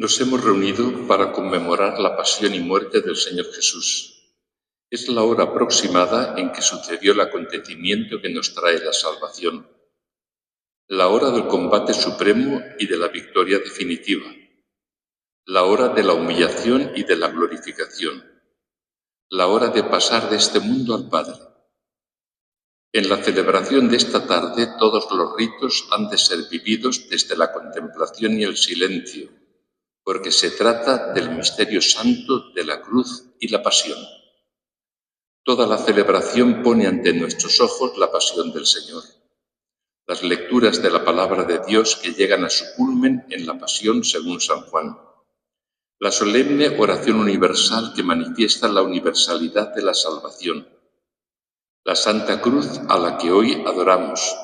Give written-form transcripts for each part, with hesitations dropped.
Nos hemos reunido para conmemorar la pasión y muerte del Señor Jesús. Es la hora aproximada en que sucedió el acontecimiento que nos trae la salvación. La hora del combate supremo y de la victoria definitiva. La hora de la humillación y de la glorificación. La hora de pasar de este mundo al Padre. En la celebración de esta tarde todos los ritos han de ser vividos desde la contemplación y el silencio, porque se trata del misterio santo de la cruz y la pasión. Toda la celebración pone ante nuestros ojos la pasión del Señor. Las lecturas de la palabra de Dios que llegan a su culmen en la pasión según San Juan. La solemne oración universal que manifiesta la universalidad de la salvación. La Santa Cruz a la que hoy adoramos.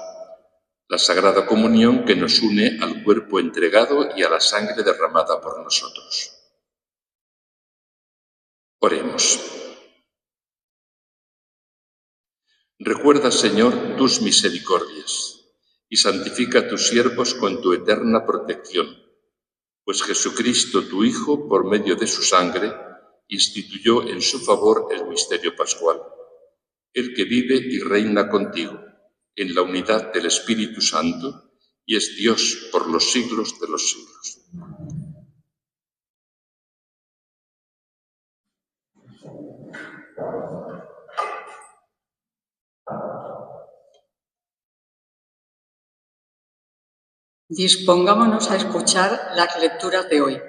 La Sagrada Comunión que nos une al cuerpo entregado y a la sangre derramada por nosotros. Oremos. Recuerda, Señor, tus misericordias y santifica a tus siervos con tu eterna protección, pues Jesucristo, tu Hijo, por medio de su sangre, instituyó en su favor el misterio pascual, el que vive y reina contigo, en la unidad del Espíritu Santo, y es Dios por los siglos de los siglos. Dispongámonos a escuchar las lecturas de hoy.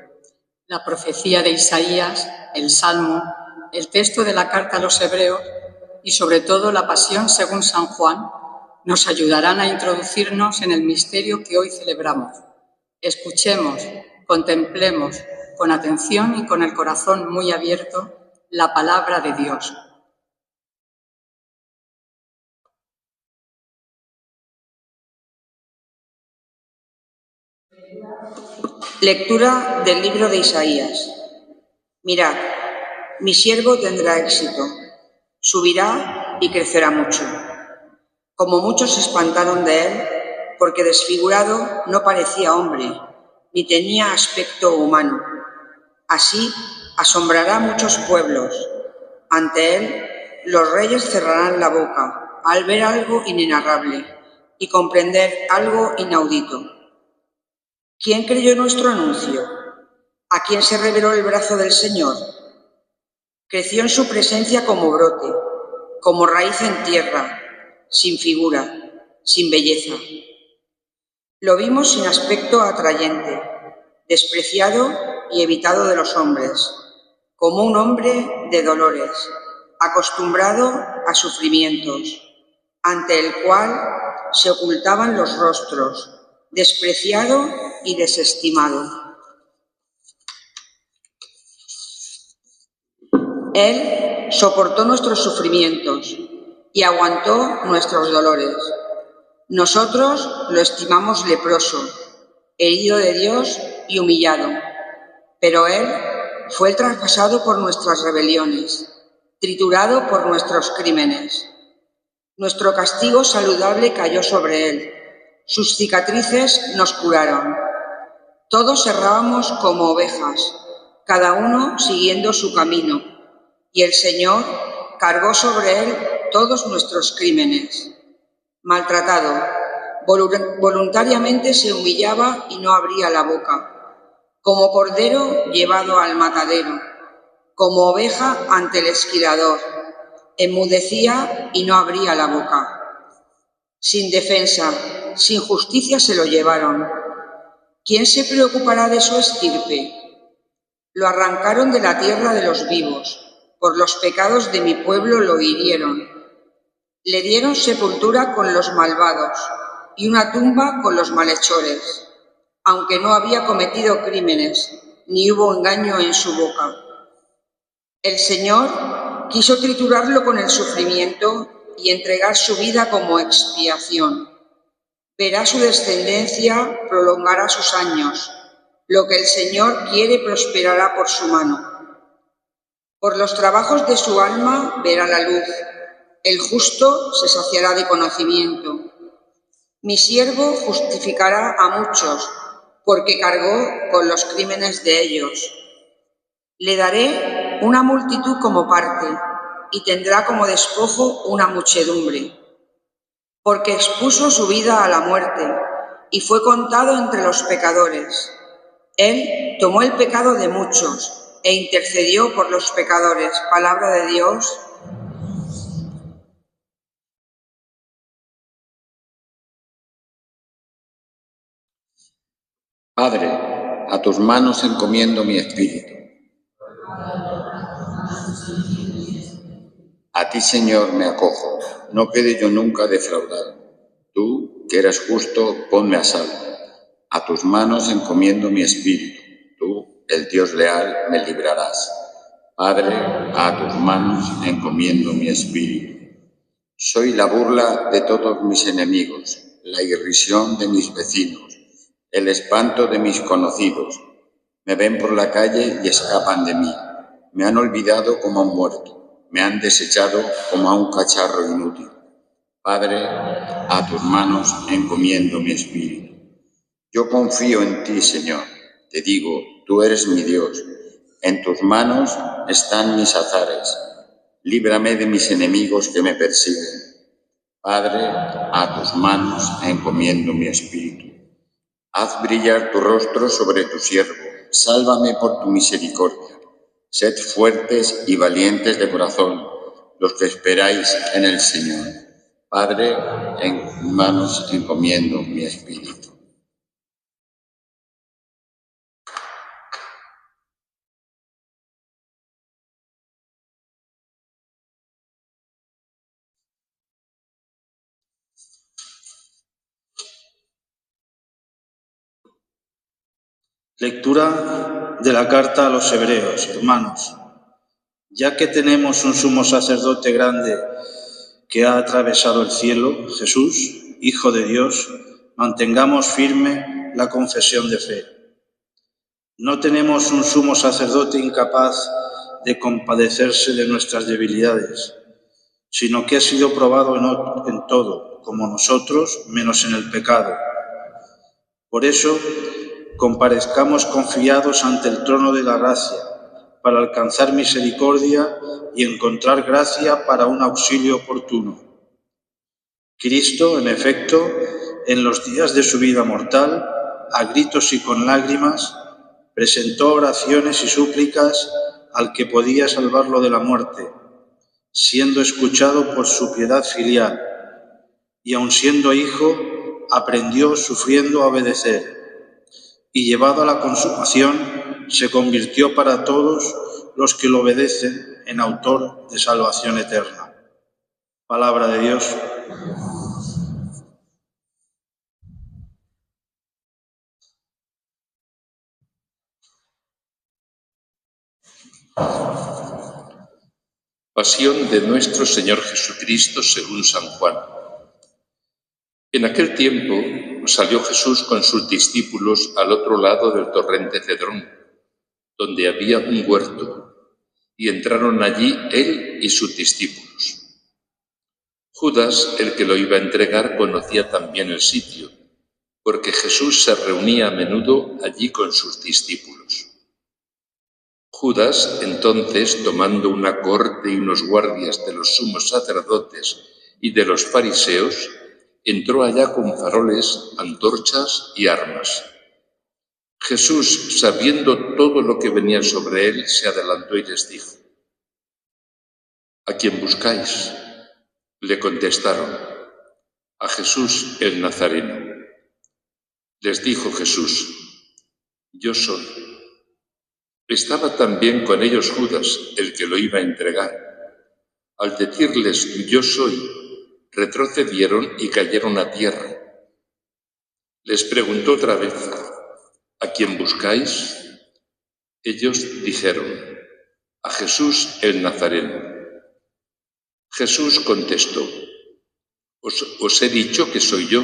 La profecía de Isaías, el Salmo, el texto de la carta a los Hebreos y sobre todo la pasión según San Juan nos ayudarán a introducirnos en el misterio que hoy celebramos. Escuchemos, contemplemos con atención y con el corazón muy abierto la palabra de Dios. Lectura del libro de Isaías. Mirad, mi siervo tendrá éxito, subirá y crecerá mucho. Como muchos se espantaron de él, porque desfigurado no parecía hombre, ni tenía aspecto humano. Así asombrará a muchos pueblos. Ante él los reyes cerrarán la boca al ver algo inenarrable y comprender algo inaudito. ¿Quién creyó nuestro anuncio? ¿A quién se reveló el brazo del Señor? Creció en su presencia como brote, como raíz en tierra, sin figura, sin belleza. Lo vimos sin aspecto atrayente, despreciado y evitado de los hombres, como un hombre de dolores, acostumbrado a sufrimientos, ante el cual se ocultaban los rostros, despreciado y desestimado. Él soportó nuestros sufrimientos y aguantó nuestros dolores. Nosotros lo estimamos leproso, herido de Dios y humillado, pero Él fue traspasado por nuestras rebeliones, triturado por nuestros crímenes. Nuestro castigo saludable cayó sobre Él, sus cicatrices nos curaron. Todos errábamos como ovejas, cada uno siguiendo su camino, y el Señor cargó sobre Él todos nuestros crímenes. Maltratado, voluntariamente se humillaba y no abría la boca, como cordero llevado al matadero, como oveja ante el esquilador, enmudecía y no abría la boca. Sin defensa, sin justicia se lo llevaron. ¿Quién se preocupará de su estirpe? Lo arrancaron de la tierra de los vivos, por los pecados de mi pueblo lo hirieron. Le dieron sepultura con los malvados y una tumba con los malhechores, aunque no había cometido crímenes, ni hubo engaño en su boca. El Señor quiso triturarlo con el sufrimiento y entregar su vida como expiación. Verá su descendencia, prolongará sus años. Lo que el Señor quiere prosperará por su mano. Por los trabajos de su alma verá la luz. El justo se saciará de conocimiento. Mi siervo justificará a muchos, porque cargó con los crímenes de ellos. Le daré una multitud como parte, y tendrá como despojo una muchedumbre, porque expuso su vida a la muerte, y fue contado entre los pecadores. Él tomó el pecado de muchos, e intercedió por los pecadores. Palabra de Dios. Padre, a tus manos encomiendo mi espíritu. A ti, Señor, me acojo, no quede yo nunca defraudado. Tú, que eres justo, ponme a salvo. A tus manos encomiendo mi espíritu. Tú, el Dios leal, me librarás. Padre, a tus manos encomiendo mi espíritu. Soy la burla de todos mis enemigos, la irrisión de mis vecinos, el espanto de mis conocidos. Me ven por la calle y escapan de mí. Me han olvidado como a un muerto. Me han desechado como a un cacharro inútil. Padre, a tus manos encomiendo mi espíritu. Yo confío en ti, Señor. Te digo, tú eres mi Dios. En tus manos están mis azares. Líbrame de mis enemigos que me persiguen. Padre, a tus manos encomiendo mi espíritu. Haz brillar tu rostro sobre tu siervo. Sálvame por tu misericordia. Sed fuertes y valientes de corazón, los que esperáis en el Señor. Padre, en tus manos encomiendo mi espíritu. Lectura de la carta a los Hebreos. Hermanos, ya que tenemos un sumo sacerdote grande que ha atravesado el cielo, Jesús, Hijo de Dios, mantengamos firme la confesión de fe. No tenemos un sumo sacerdote incapaz de compadecerse de nuestras debilidades, sino que ha sido probado en todo, como nosotros, menos en el pecado. Por eso, comparezcamos confiados ante el trono de la gracia, para alcanzar misericordia y encontrar gracia para un auxilio oportuno. Cristo, en efecto, en los días de su vida mortal, a gritos y con lágrimas, presentó oraciones y súplicas al que podía salvarlo de la muerte, siendo escuchado por su piedad filial, y aun siendo hijo, aprendió sufriendo a obedecer, y llevado a la consumación, se convirtió para todos los que lo obedecen en autor de salvación eterna. Palabra de Dios. Pasión de nuestro Señor Jesucristo según San Juan. En aquel tiempo salió Jesús con sus discípulos al otro lado del torrente Cedrón, donde había un huerto, y entraron allí él y sus discípulos. Judas, el que lo iba a entregar, conocía también el sitio, porque Jesús se reunía a menudo allí con sus discípulos. Judas, entonces, tomando una cohorte y unos guardias de los sumos sacerdotes y de los fariseos, entró allá con faroles, antorchas y armas. Jesús, sabiendo todo lo que venía sobre él, se adelantó y les dijo: ¿A quién buscáis? Le contestaron: a Jesús el Nazareno. Les dijo Jesús: yo soy. Estaba también con ellos Judas, el que lo iba a entregar. Al decirles yo soy, retrocedieron y cayeron a tierra. Les preguntó otra vez: ¿a quién buscáis? Ellos dijeron: a Jesús el Nazareno. Jesús contestó: os he dicho que soy yo.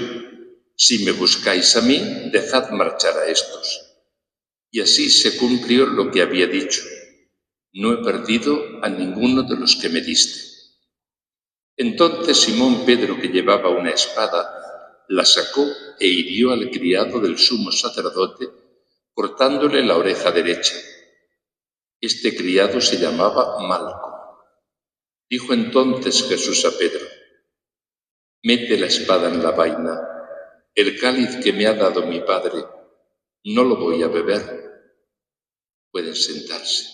Si me buscáis a mí, dejad marchar a estos. Y así se cumplió lo que había dicho: no he perdido a ninguno de los que me diste. Entonces Simón Pedro, que llevaba una espada, la sacó e hirió al criado del sumo sacerdote, cortándole la oreja derecha. Este criado se llamaba Malco. Dijo entonces Jesús a Pedro: «Mete la espada en la vaina. El cáliz que me ha dado mi Padre, no lo voy a beber». Pueden sentarse.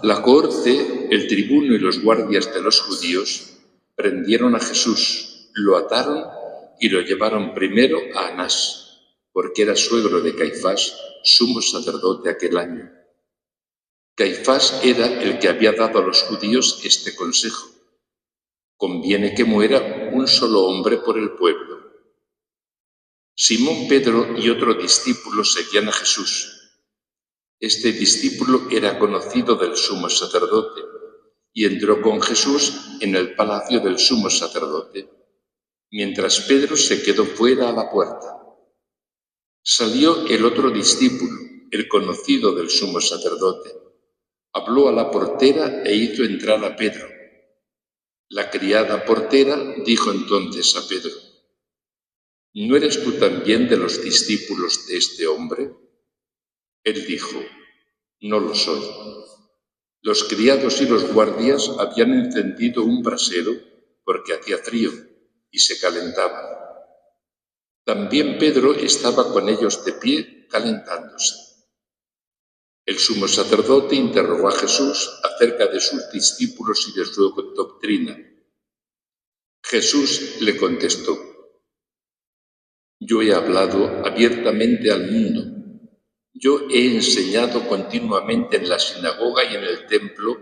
La cohorte, el tribuno y los guardias de los judíos prendieron a Jesús, lo ataron y lo llevaron primero a Anás, porque era suegro de Caifás, sumo sacerdote aquel año. Caifás era el que había dado a los judíos este consejo: conviene que muera un solo hombre por el pueblo. Simón Pedro y otro discípulo seguían a Jesús. Este discípulo era conocido del sumo sacerdote y entró con Jesús en el palacio del sumo sacerdote, mientras Pedro se quedó fuera a la puerta. Salió el otro discípulo, el conocido del sumo sacerdote. Habló a la portera e hizo entrar a Pedro. La criada portera dijo entonces a Pedro: ¿no eres tú también de los discípulos de este hombre? Él dijo: no lo soy. Los criados y los guardias habían encendido un brasero porque hacía frío y se calentaban. También Pedro estaba con ellos de pie calentándose. El sumo sacerdote interrogó a Jesús acerca de sus discípulos y de su doctrina. Jesús le contestó: yo he hablado abiertamente al mundo. Yo he enseñado continuamente en la sinagoga y en el templo,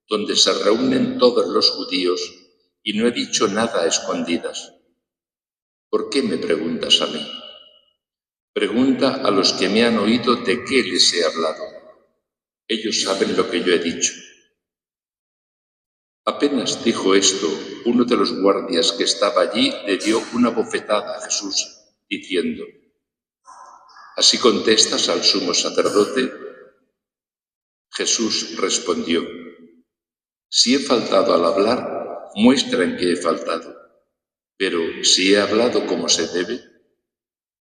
donde se reúnen todos los judíos, y no he dicho nada a escondidas. ¿Por qué me preguntas a mí? Pregunta a los que me han oído de qué les he hablado. Ellos saben lo que yo he dicho. Apenas dijo esto, uno de los guardias que estaba allí le dio una bofetada a Jesús, diciendo: ¿así contestas al sumo sacerdote? Jesús respondió: si he faltado al hablar, muestra en qué he faltado. Pero si he hablado como se debe,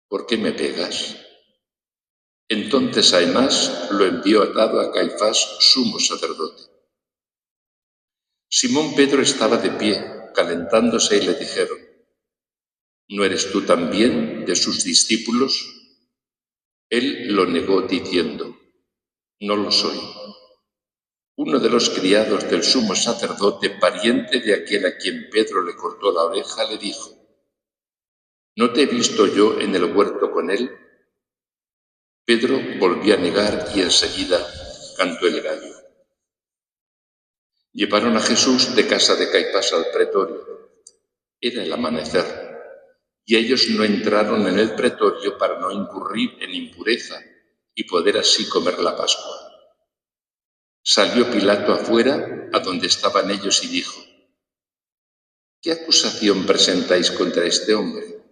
¿por qué me pegas? Entonces Anás lo envió atado a Caifás, sumo sacerdote. Simón Pedro estaba de pie, calentándose, y le dijeron: ¿no eres tú también de sus discípulos? Él lo negó diciendo: no lo soy. Uno de los criados del sumo sacerdote, pariente de aquel a quien Pedro le cortó la oreja, le dijo: ¿no te he visto yo en el huerto con él? Pedro volvió a negar y enseguida cantó el gallo. Llevaron a Jesús de casa de Caifás al pretorio. Era el amanecer, y ellos no entraron en el pretorio para no incurrir en impureza y poder así comer la Pascua. Salió Pilato afuera, a donde estaban ellos, y dijo: ¿qué acusación presentáis contra este hombre?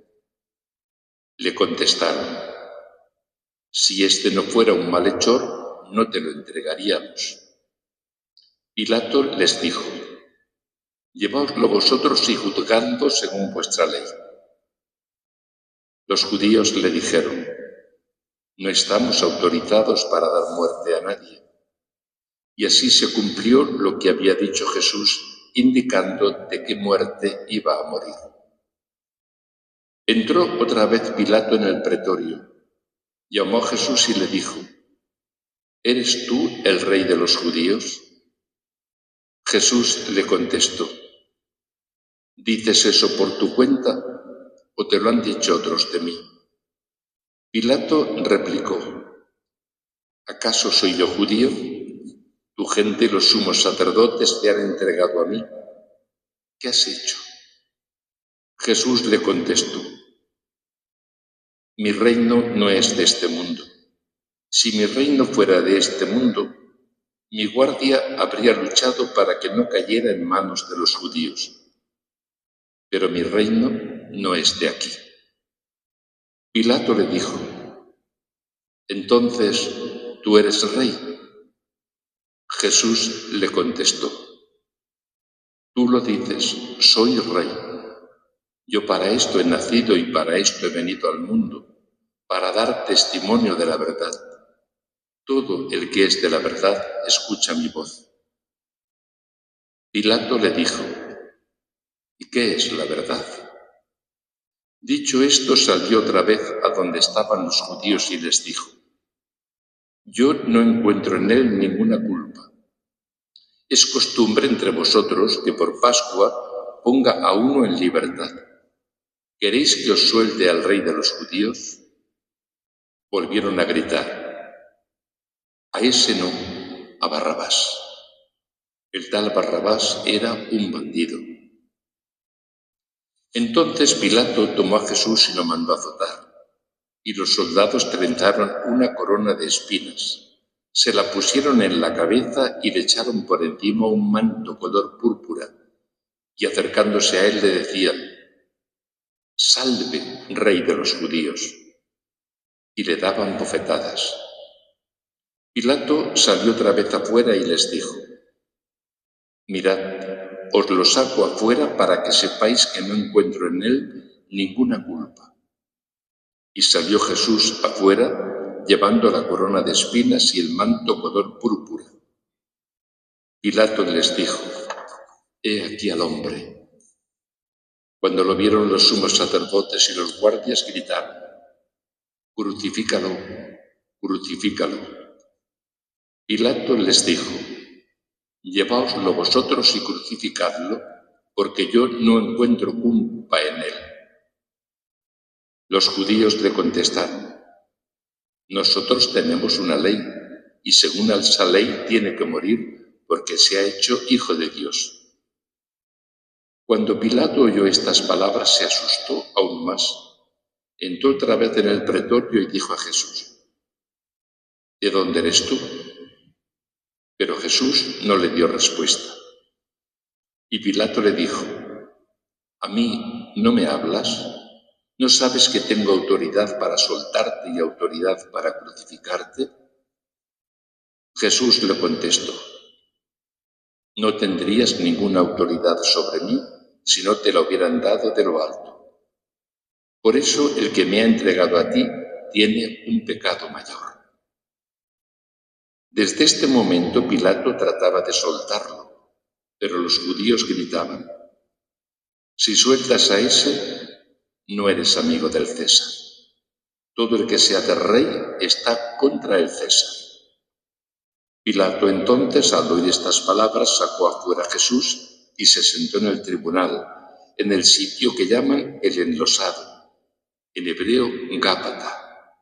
Le contestaron: si este no fuera un malhechor, no te lo entregaríamos. Pilato les dijo: llevaoslo vosotros y juzgadlo según vuestra ley. Los judíos le dijeron: no estamos autorizados para dar muerte a nadie. Y así se cumplió lo que había dicho Jesús, indicando de qué muerte iba a morir. Entró otra vez Pilato en el pretorio, llamó a Jesús y le dijo: ¿eres tú el rey de los judíos? Jesús le contestó: ¿dices eso por tu cuenta o te lo han dicho otros de mí? Pilato replicó: ¿acaso soy yo judío? Tu gente y los sumos sacerdotes te han entregado a mí. ¿Qué has hecho? Jesús le contestó: mi reino no es de este mundo. Si mi reino fuera de este mundo, mi guardia habría luchado para que no cayera en manos de los judíos. Pero mi reino no es de aquí. Pilato le dijo: entonces, ¿tú eres rey? Jesús le contestó: Tú lo dices, soy rey. Yo para esto he nacido y para esto he venido al mundo, para dar testimonio de la verdad. Todo el que es de la verdad escucha mi voz. Pilato le dijo, ¿y qué es la verdad? Dicho esto, salió otra vez a donde estaban los judíos y les dijo, yo no encuentro en él ninguna culpa. Es costumbre entre vosotros que por Pascua ponga a uno en libertad. ¿Queréis que os suelte al rey de los judíos? Volvieron a gritar, a ese no, a Barrabás. El tal Barrabás era un bandido. Entonces Pilato tomó a Jesús y lo mandó azotar, y los soldados trenzaron una corona de espinas, se la pusieron en la cabeza y le echaron por encima un manto color púrpura, y acercándose a él le decían, «Salve, rey de los judíos», y le daban bofetadas. Pilato salió otra vez afuera y les dijo, «Mirad, os lo saco afuera para que sepáis que no encuentro en él ninguna culpa». Y salió Jesús afuera, llevando la corona de espinas y el manto color púrpura. Pilato les dijo, «He aquí al hombre». Cuando lo vieron los sumos sacerdotes y los guardias gritaron, «Crucifícalo, crucifícalo». Pilato les dijo, «Lleváoslo vosotros y crucificadlo, porque yo no encuentro culpa en él». Los judíos le contestaron, «Nosotros tenemos una ley, y según esa ley tiene que morir porque se ha hecho hijo de Dios». Cuando Pilato oyó estas palabras se asustó aún más. Entró otra vez en el pretorio y dijo a Jesús, «¿De dónde eres tú?». Pero Jesús no le dio respuesta. Y Pilato le dijo, «¿A mí no me hablas? ¿No sabes que tengo autoridad para soltarte y autoridad para crucificarte?». Jesús le contestó, «No tendrías ninguna autoridad sobre mí si no te la hubieran dado de lo alto. Por eso el que me ha entregado a ti tiene un pecado mayor». Desde este momento Pilato trataba de soltarlo, pero los judíos gritaban, «Si sueltas a ese, no eres amigo del César. Todo el que se hace rey está contra el César». Pilato entonces, al oír estas palabras, sacó afuera a Jesús y se sentó en el tribunal, en el sitio que llaman el Enlosado, en hebreo Gábata.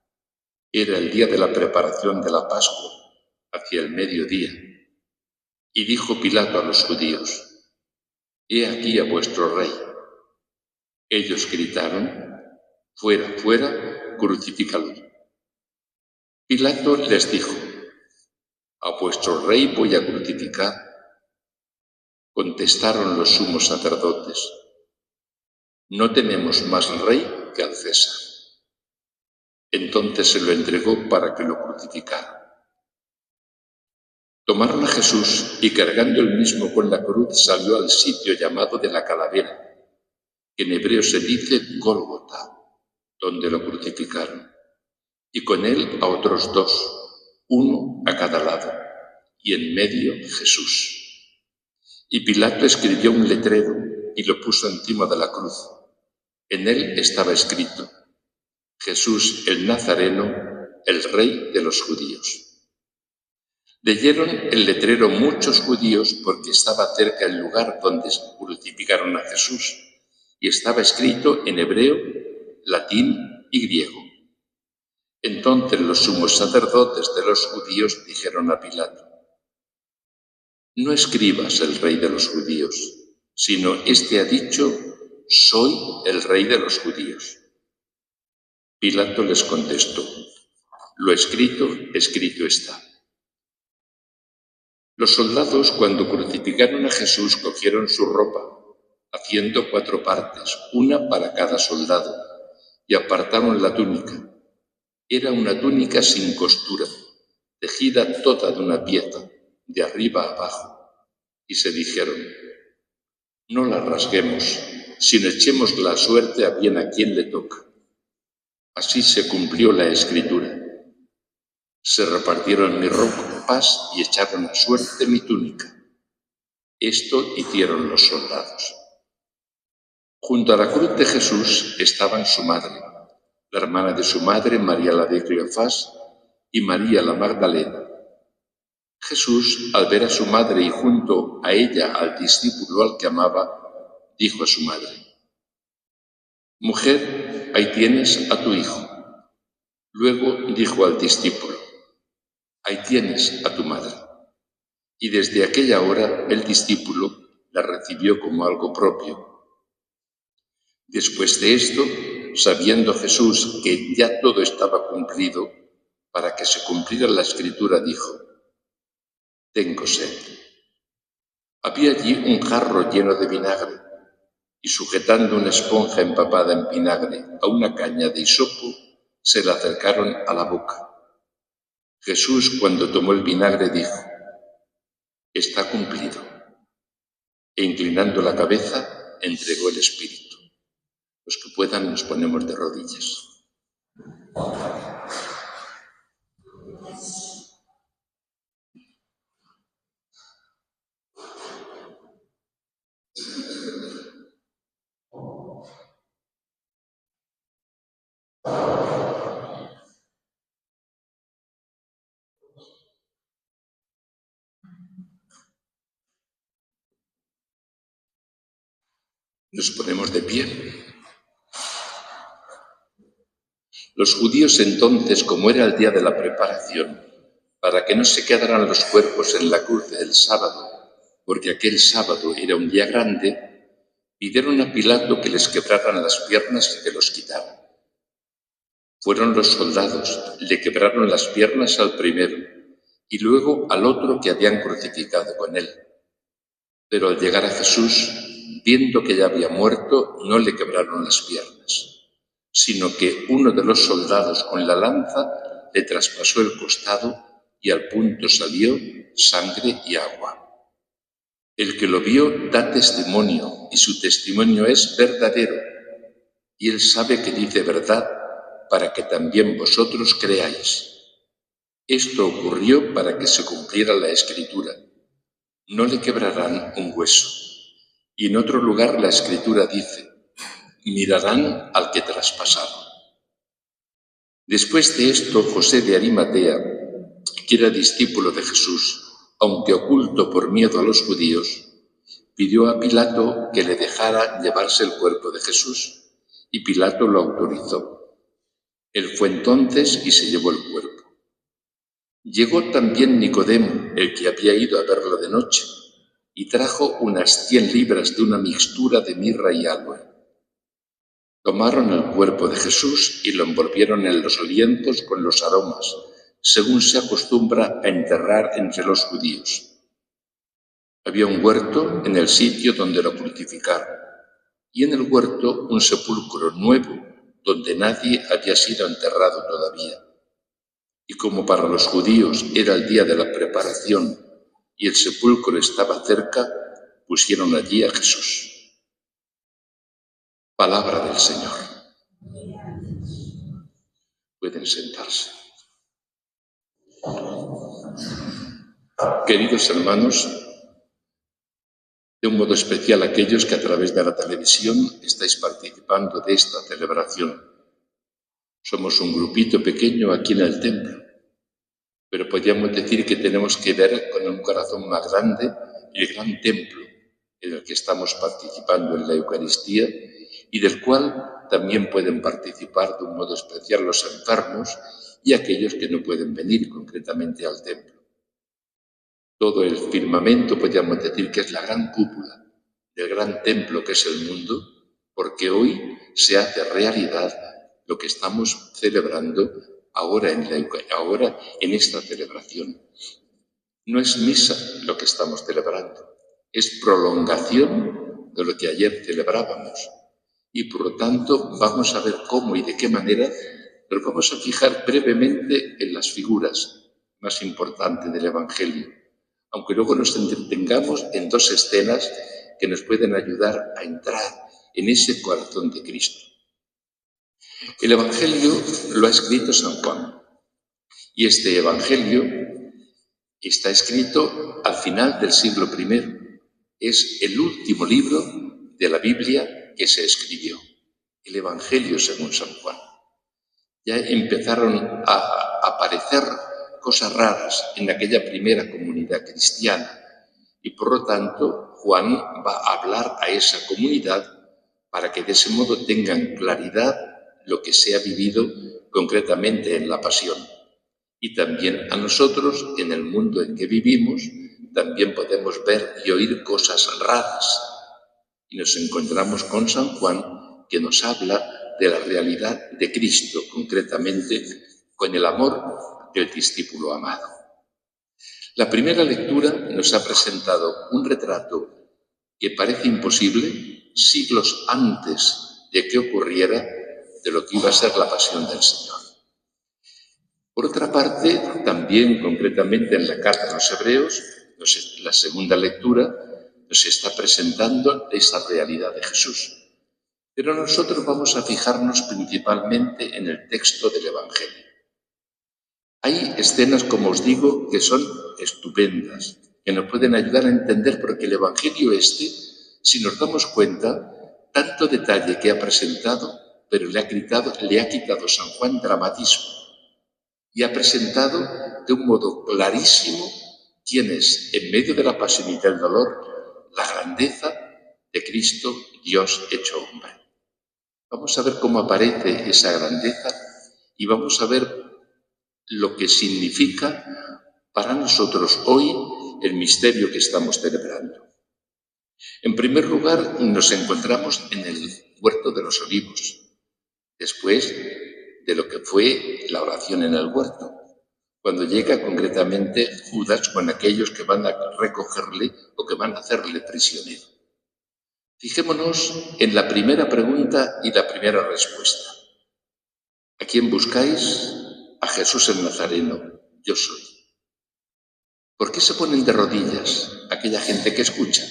Era el día de la preparación de la Pascua, hacia el mediodía. Y dijo Pilato a los judíos, «He aquí a vuestro rey». Ellos gritaron, «Fuera, fuera, crucifícalo». Pilato les dijo, «¿A vuestro rey voy a crucificar?». Contestaron los sumos sacerdotes, «No tenemos más rey que al César». Entonces se lo entregó para que lo crucificara. Tomaron a Jesús y cargando él mismo con la cruz salió al sitio llamado de la calavera, que en hebreo se dice Gólgota, donde lo crucificaron, y con él a otros dos, uno a cada lado, y en medio Jesús. Y Pilato escribió un letrero y lo puso encima de la cruz. En él estaba escrito, Jesús el Nazareno, el Rey de los judíos. Leyeron el letrero muchos judíos porque estaba cerca el lugar donde crucificaron a Jesús y estaba escrito en hebreo, latín y griego. Entonces los sumos sacerdotes de los judíos dijeron a Pilato, «No escribas el Rey de los judíos, sino este ha dicho, soy el Rey de los judíos». Pilato les contestó, «Lo escrito, escrito está». Los soldados, cuando crucificaron a Jesús, cogieron su ropa, haciendo 4 partes, una para cada soldado, y apartaron la túnica. Era una túnica sin costura, tejida toda de una pieza, de arriba a abajo, y se dijeron, No la rasguemos, sino echemos la suerte a bien a quien le toca. Así se cumplió la Escritura. Se repartieron mi ropas y echaron a suerte mi túnica. Esto hicieron los soldados. Junto a la cruz de Jesús estaban su madre, la hermana de su madre, María la de Cleofás, y María la Magdalena. Jesús, al ver a su madre y junto a ella al discípulo al que amaba, dijo a su madre: «Mujer, ahí tienes a tu hijo». Luego dijo al discípulo: «Ahí tienes a tu madre». Y desde aquella hora el discípulo la recibió como algo propio. Después de esto, sabiendo Jesús que ya todo estaba cumplido, para que se cumpliera la Escritura, dijo: «Tengo sed». Había allí un jarro lleno de vinagre, y sujetando una esponja empapada en vinagre a una caña de hisopo, se la acercaron a la boca. Jesús, cuando tomó el vinagre, dijo: «Está cumplido». E inclinando la cabeza, entregó el espíritu. Los que puedan nos ponemos de rodillas. Nos ponemos de pie. Los judíos entonces, como era el día de la preparación, para que no se quedaran los cuerpos en la cruz del sábado, porque aquel sábado era un día grande, pidieron a Pilato que les quebraran las piernas y que los quitaran. Fueron los soldados, le quebraron las piernas al primero y luego al otro que habían crucificado con él. Pero al llegar a Jesús, viendo que ya había muerto, no le quebraron las piernas, sino que uno de los soldados con la lanza le traspasó el costado y al punto salió sangre y agua. El que lo vio da testimonio y su testimonio es verdadero, y él sabe que dice verdad para que también vosotros creáis. Esto ocurrió para que se cumpliera la Escritura: no le quebrarán un hueso. Y en otro lugar la Escritura dice: mirarán al que traspasaron. Después de esto, José de Arimatea, que era discípulo de Jesús, aunque oculto por miedo a los judíos, pidió a Pilato que le dejara llevarse el cuerpo de Jesús, y Pilato lo autorizó. Él fue entonces y se llevó el cuerpo. Llegó también Nicodemo, el que había ido a verlo de noche, y trajo unas 100 libras de una mixtura de mirra y aloe. Tomaron el cuerpo de Jesús y lo envolvieron en los lienzos con los aromas, según se acostumbra a enterrar entre los judíos. Había un huerto en el sitio donde lo crucificaron, y en el huerto un sepulcro nuevo donde nadie había sido enterrado todavía. Y como para los judíos era el día de la preparación y el sepulcro estaba cerca, pusieron allí a Jesús. Palabra del Señor. Pueden sentarse. Queridos hermanos, de un modo especial aquellos que a través de la televisión estáis participando de esta celebración. Somos un grupito pequeño aquí en el templo, pero podríamos decir que tenemos que ver con un corazón más grande el gran templo en el que estamos participando en la Eucaristía y del cual también pueden participar de un modo especial los enfermos y aquellos que no pueden venir concretamente al templo. Todo el firmamento podríamos decir que es la gran cúpula del gran templo que es el mundo, porque hoy se hace realidad lo que estamos celebrando ahora en esta celebración. No es misa lo que estamos celebrando, es prolongación de lo que ayer celebrábamos. Y por lo tanto vamos a ver cómo y de qué manera nos vamos a fijar brevemente en las figuras más importantes del Evangelio, aunque luego nos entretengamos en dos escenas que nos pueden ayudar a entrar en ese corazón de Cristo. El Evangelio lo ha escrito San Juan, y este Evangelio está escrito al final del siglo I. Es el último libro de la Biblia que se escribió, el Evangelio según San Juan. Ya empezaron a aparecer cosas raras en aquella primera comunidad cristiana y por lo tanto Juan va a hablar a esa comunidad para que de ese modo tengan claridad lo que se ha vivido concretamente en la pasión. Y también a nosotros, en el mundo en que vivimos, también podemos ver y oír cosas raras. Y nos encontramos con San Juan, que nos habla de la realidad de Cristo, concretamente con el amor del discípulo amado. La primera lectura nos ha presentado un retrato que parece imposible, siglos antes de que ocurriera, de lo que iba a ser la pasión del Señor. Por otra parte, también concretamente en la carta a los Hebreos, la segunda lectura nos está presentando esa realidad de Jesús. Pero nosotros vamos a fijarnos principalmente en el texto del Evangelio. Hay escenas, como os digo, que son estupendas, que nos pueden ayudar a entender porque el Evangelio si nos damos cuenta, tanto detalle que ha presentado, pero le ha quitado San Juan dramatismo y ha presentado de un modo clarísimo quién es, en medio de la pasión y del dolor, la grandeza de Cristo, Dios hecho hombre. Vamos a ver cómo aparece esa grandeza y vamos a ver lo que significa para nosotros hoy el misterio que estamos celebrando. En primer lugar, nos encontramos en el Huerto de los Olivos, después de lo que fue la oración en el huerto, cuando llega concretamente Judas con aquellos que van a recogerle o que van a hacerle prisionero. Fijémonos en la primera pregunta y la primera respuesta. ¿A quién buscáis? A Jesús el Nazareno, yo soy. ¿Por qué se ponen de rodillas aquella gente que escucha?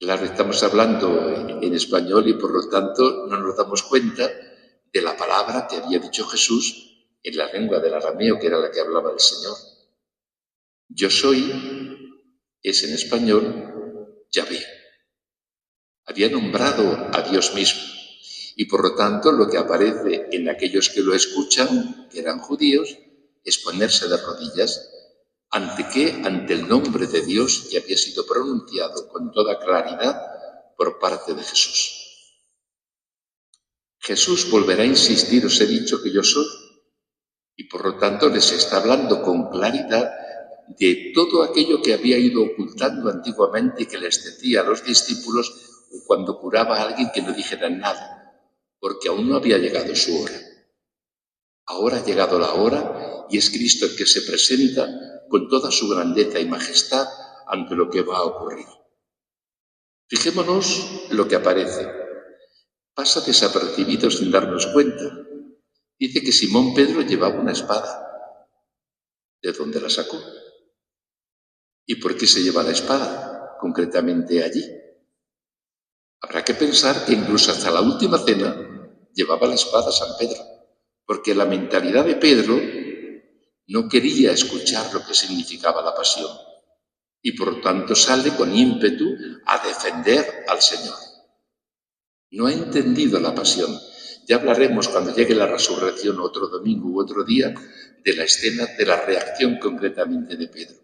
Claro, estamos hablando en español y por lo tanto no nos damos cuenta de la palabra que había dicho Jesús en la lengua del arameo, que era la que hablaba el Señor. Yo soy es en español Yahvé. Había nombrado a Dios mismo y por lo tanto lo que aparece en aquellos que lo escuchan, que eran judíos, es ponerse de rodillas. ¿Ante qué? Ante el nombre de Dios que había sido pronunciado con toda claridad por parte de Jesús. Jesús volverá a insistir, os he dicho que yo soy, y por lo tanto les está hablando con claridad de todo aquello que había ido ocultando antiguamente y que les decía a los discípulos cuando curaba a alguien que no dijeran nada, porque aún no había llegado su hora. Ahora ha llegado la hora y es Cristo el que se presenta con toda su grandeza y majestad ante lo que va a ocurrir. Fijémonos lo que aparece. Pasa desapercibido sin darnos cuenta. Dice que Simón Pedro llevaba una espada. ¿De dónde la sacó? ¿Y por qué se lleva la espada concretamente allí? Habrá que pensar que incluso hasta la última cena llevaba la espada San Pedro, porque la mentalidad de Pedro no quería escuchar lo que significaba la pasión y por lo tanto sale con ímpetu a defender al Señor. No ha entendido la pasión. Ya hablaremos cuando llegue la resurrección otro domingo u otro día de la escena de la reacción concretamente de Pedro.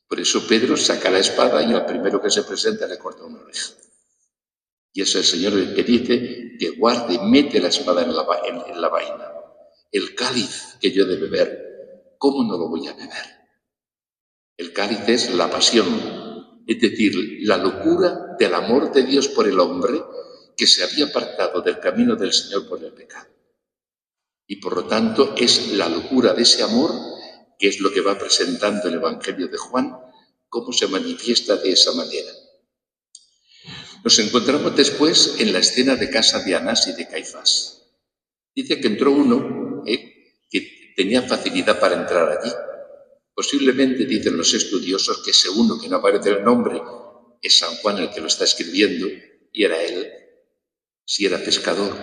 Por eso Pedro saca la espada y al primero que se presenta le corta una oreja. Y es el Señor el que dice que guarde y mete la espada en la vaina. El cáliz que yo he de beber, ¿cómo no lo voy a beber? El cáliz es la pasión, es decir, la locura del amor de Dios por el hombre que se había apartado del camino del Señor por el pecado. Y por lo tanto es la locura de ese amor que es lo que va presentando el Evangelio de Juan, cómo se manifiesta de esa manera. Nos encontramos después en la escena de casa de Anás y de Caifás. Dice que entró uno que tenía facilidad para entrar allí. Posiblemente, dicen los estudiosos, que ese uno que no aparece el nombre es San Juan el que lo está escribiendo, y era él. Si era pescador,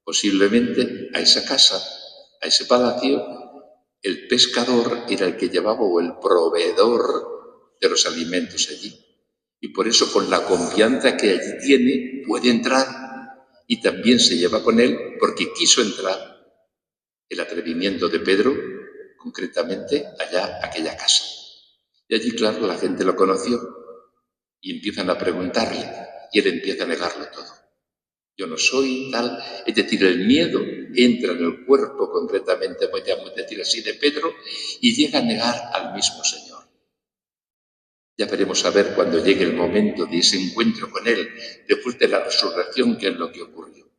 posiblemente a esa casa, a ese palacio, el pescador era el que llevaba o el proveedor de los alimentos allí. Y por eso, con la confianza que allí tiene, puede entrar, y también se lleva con él porque quiso entrar. El atrevimiento de Pedro, concretamente, allá, aquella casa. Y allí, claro, la gente lo conoció y empiezan a preguntarle, y él empieza a negarlo todo. Yo no soy tal, es decir, el miedo entra en el cuerpo, concretamente, podríamos decir así, de Pedro, y llega a negar al mismo Señor. Ya veremos a ver cuando llegue el momento de ese encuentro con Él, después de la resurrección, qué es lo que ocurrió.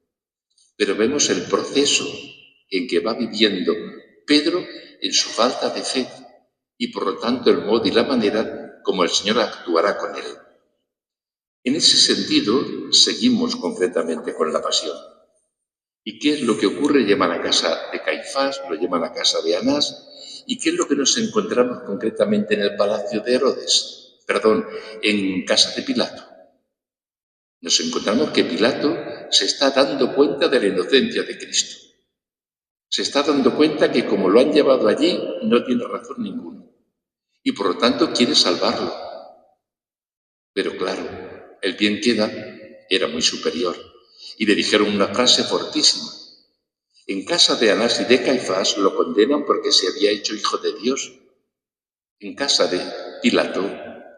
Pero vemos el proceso en que va viviendo Pedro en su falta de fe y, por lo tanto, el modo y la manera como el Señor actuará con él. En ese sentido, seguimos concretamente con la pasión. ¿Y qué es lo que ocurre? Llevan a casa de Caifás, lo llevan a casa de Anás. ¿Y qué es lo que nos encontramos concretamente en el palacio de Herodes? En casa de Pilato. Nos encontramos que Pilato se está dando cuenta de la inocencia de Cristo. Se está dando cuenta que como lo han llevado allí, no tiene razón ninguna. Y por lo tanto quiere salvarlo. Pero claro, el bien queda era muy superior. Y le dijeron una frase fortísima. En casa de Anás y de Caifás lo condenan porque se había hecho hijo de Dios. En casa de Pilato,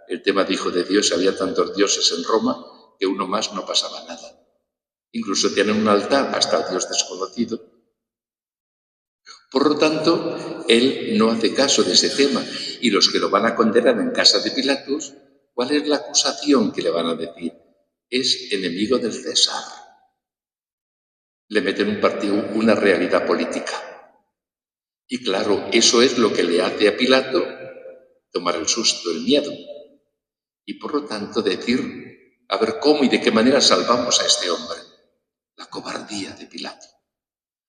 el tema de hijo de Dios, había tantos dioses en Roma que uno más no pasaba nada. Incluso tienen un altar hasta el Dios desconocido. Por lo tanto, él no hace caso de ese tema. Y los que lo van a condenar en casa de Pilatos, ¿cuál es la acusación que le van a decir? Es enemigo del César. Le meten un partido, una realidad política. Y claro, eso es lo que le hace a Pilato tomar el susto, el miedo. Y por lo tanto decir, a ver cómo y de qué manera salvamos a este hombre. La cobardía de Pilato.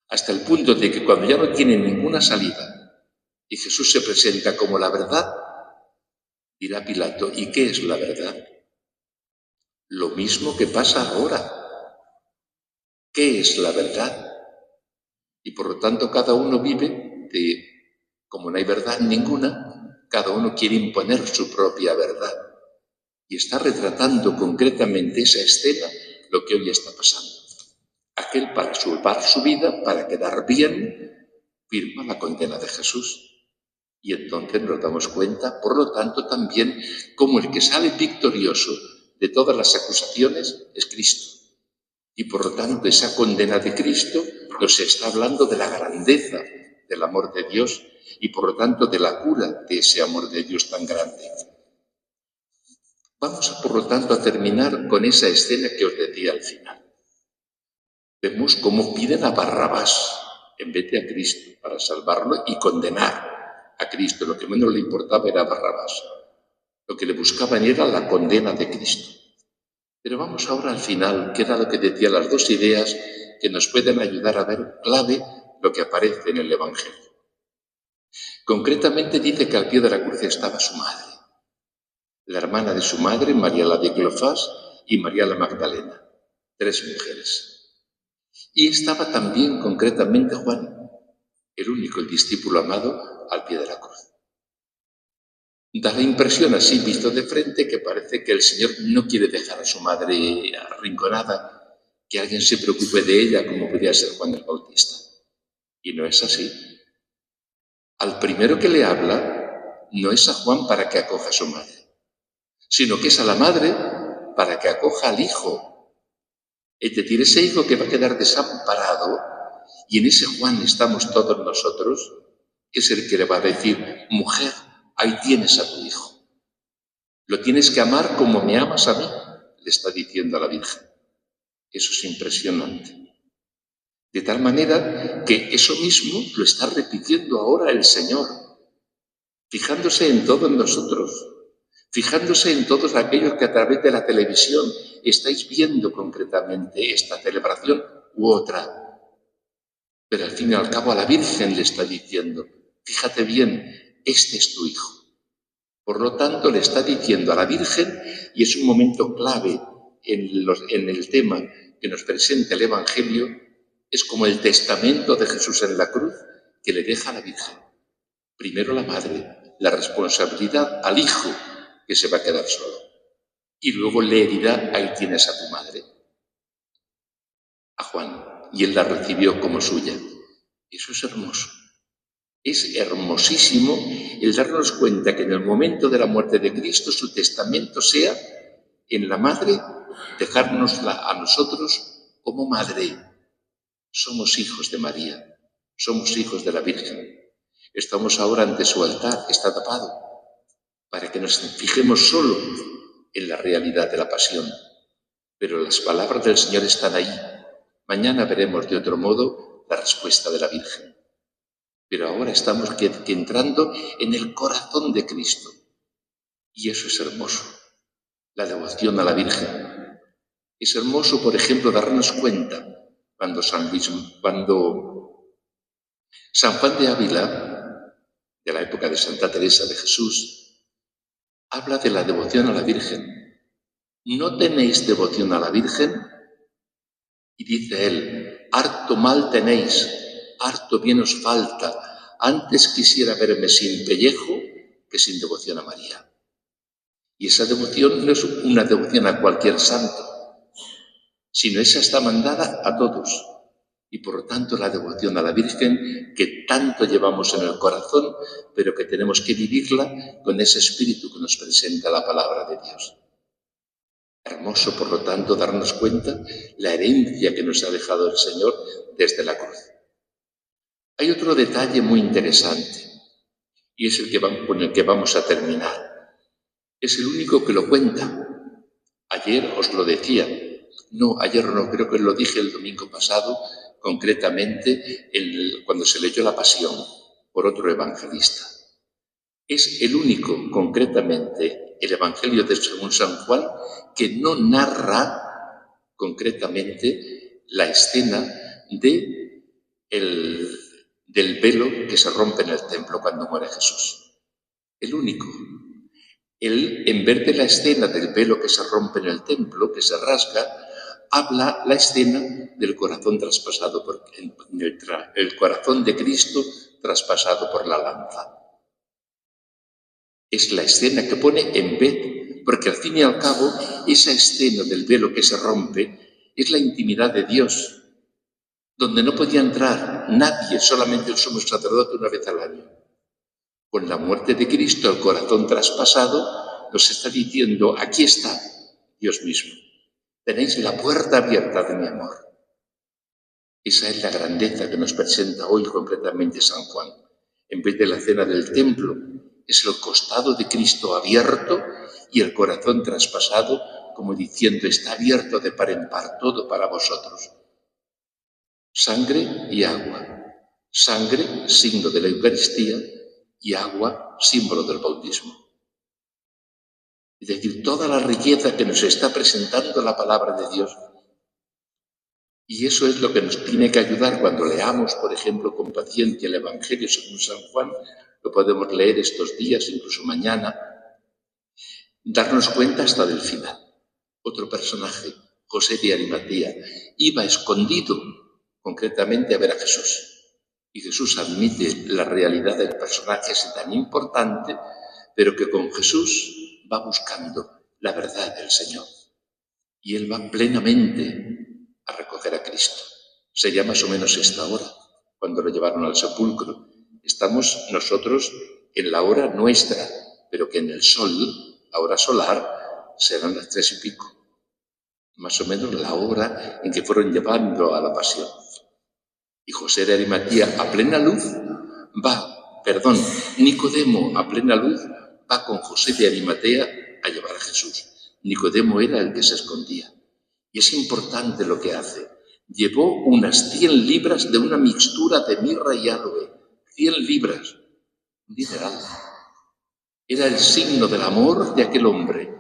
Hasta el punto de que cuando ya no tiene ninguna salida y Jesús se presenta como la verdad, dirá Pilato, ¿y qué es la verdad? Lo mismo que pasa ahora. ¿Qué es la verdad? Y por lo tanto cada uno vive como no hay verdad ninguna, cada uno quiere imponer su propia verdad. Y está retratando concretamente esa escena, lo que hoy está pasando. Aquel, para salvar su vida, para quedar bien, firma la condena de Jesús. Y entonces nos damos cuenta, por lo tanto, también como el que sale victorioso de todas las acusaciones es Cristo. Y por lo tanto, esa condena de Cristo nos está hablando de la grandeza del amor de Dios y por lo tanto de la cura de ese amor de Dios tan grande. Vamos, por lo tanto, a terminar con esa escena que os decía al final. Vemos cómo piden a Barrabás en vez de a Cristo para salvarlo y condenar a Cristo. Lo que menos le importaba era Barrabás. Lo que le buscaban era la condena de Cristo. Pero vamos ahora al final, que era lo que decía, las dos ideas que nos pueden ayudar a ver clave lo que aparece en el Evangelio. Concretamente dice que al pie de la cruz estaba su madre, la hermana de su madre, María la de Cleofás y María la Magdalena, 3 mujeres. Y estaba también concretamente Juan, el único, el discípulo amado, al pie de la cruz. Da la impresión así, visto de frente, que parece que el Señor no quiere dejar a su madre arrinconada, que alguien se preocupe de ella como podría ser Juan el Bautista. Y no es así. Al primero que le habla no es a Juan para que acoja a su madre, sino que es a la madre para que acoja al hijo. Es decir, ese hijo que va a quedar desamparado, y en ese Juan estamos todos nosotros, es el que le va a decir, mujer, ahí tienes a tu hijo. Lo tienes que amar como me amas a mí, le está diciendo a la Virgen. Eso es impresionante. De tal manera que eso mismo lo está repitiendo ahora el Señor, fijándose en todos nosotros, fijándose en todos aquellos que a través de la televisión estáis viendo concretamente esta celebración u otra. Pero al fin y al cabo a la Virgen le está diciendo, fíjate bien, este es tu hijo. Por lo tanto, le está diciendo a la Virgen, y es un momento clave en el tema que nos presenta el Evangelio, es como el testamento de Jesús en la cruz que le deja a la Virgen. Primero la madre, la responsabilidad al hijo que se va a quedar solo. Y luego le herirá ahí tienes a tu madre, a Juan, y él la recibió como suya. Eso es hermoso. Es hermosísimo el darnos cuenta que en el momento de la muerte de Cristo su testamento sea en la madre, dejárnosla a nosotros como madre. Somos hijos de María, somos hijos de la Virgen. Estamos ahora ante su altar, está tapado, para que nos fijemos solo en la realidad de la pasión. Pero las palabras del Señor están ahí. Mañana veremos de otro modo la respuesta de la Virgen. Pero ahora estamos entrando en el corazón de Cristo. Y eso es hermoso. La devoción a la Virgen. Es hermoso, por ejemplo, darnos cuenta cuando San Juan de Ávila, de la época de Santa Teresa de Jesús, habla de la devoción a la Virgen. ¿No tenéis devoción a la Virgen? Y dice él, harto mal tenéis, harto bien os falta. Antes quisiera verme sin pellejo que sin devoción a María. Y esa devoción no es una devoción a cualquier santo, sino esa está mandada a todos. Y por lo tanto la devoción a la Virgen que tanto llevamos en el corazón, pero que tenemos que vivirla con ese espíritu que nos presenta la palabra de Dios. Hermoso, por lo tanto, darnos cuenta la herencia que nos ha dejado el Señor desde la cruz. Hay otro detalle muy interesante, y es con el que vamos a terminar. Es el único que lo cuenta. Ayer os lo decía. No, ayer no, creo que lo dije el domingo pasado, concretamente cuando se leyó la Pasión por otro evangelista. Es el único, concretamente, el Evangelio de según San Juan, que no narra concretamente la escena del velo que se rompe en el templo cuando muere Jesús. El único. Él, en vez de la escena del velo que se rompe en el templo, que se rasga, habla la escena del corazón traspasado el corazón de Cristo traspasado por la lanza. Es la escena que pone en vez, porque al fin y al cabo, esa escena del velo que se rompe es la intimidad de Dios, donde no podía entrar nadie, solamente el sumo sacerdote una vez al año. Con la muerte de Cristo, el corazón traspasado nos está diciendo, aquí está Dios mismo. Tenéis la puerta abierta de mi amor. Esa es la grandeza que nos presenta hoy concretamente San Juan. En vez de la cena del templo, es el costado de Cristo abierto y el corazón traspasado, como diciendo, está abierto de par en par, todo para vosotros. Sangre y agua. Sangre, signo de la Eucaristía, y agua, símbolo del bautismo. Es decir, toda la riqueza que nos está presentando la palabra de Dios. Y eso es lo que nos tiene que ayudar cuando leamos, por ejemplo, con paciencia el Evangelio según San Juan, lo podemos leer estos días, incluso mañana, darnos cuenta hasta del final. Otro personaje, José de Arimatea, iba escondido concretamente a ver a Jesús. Y Jesús admite la realidad del personaje ese tan importante, pero que con Jesús va buscando la verdad del Señor. Y él va plenamente a recoger a Cristo. Sería más o menos esta hora, cuando lo llevaron al sepulcro. Estamos nosotros en la hora nuestra, pero que en el sol, la hora solar, serán las 3:00 más o menos la hora en que fueron llevando a la pasión. Y José de Arimatea, a plena luz, Nicodemo, a plena luz, va con José de Arimatea a llevar a Jesús. Nicodemo era el que se escondía. Y es importante lo que hace. Llevó unas 100 libras de una mixtura de mirra y aloe. 100 libras. Un dineral. Era el signo del amor de aquel hombre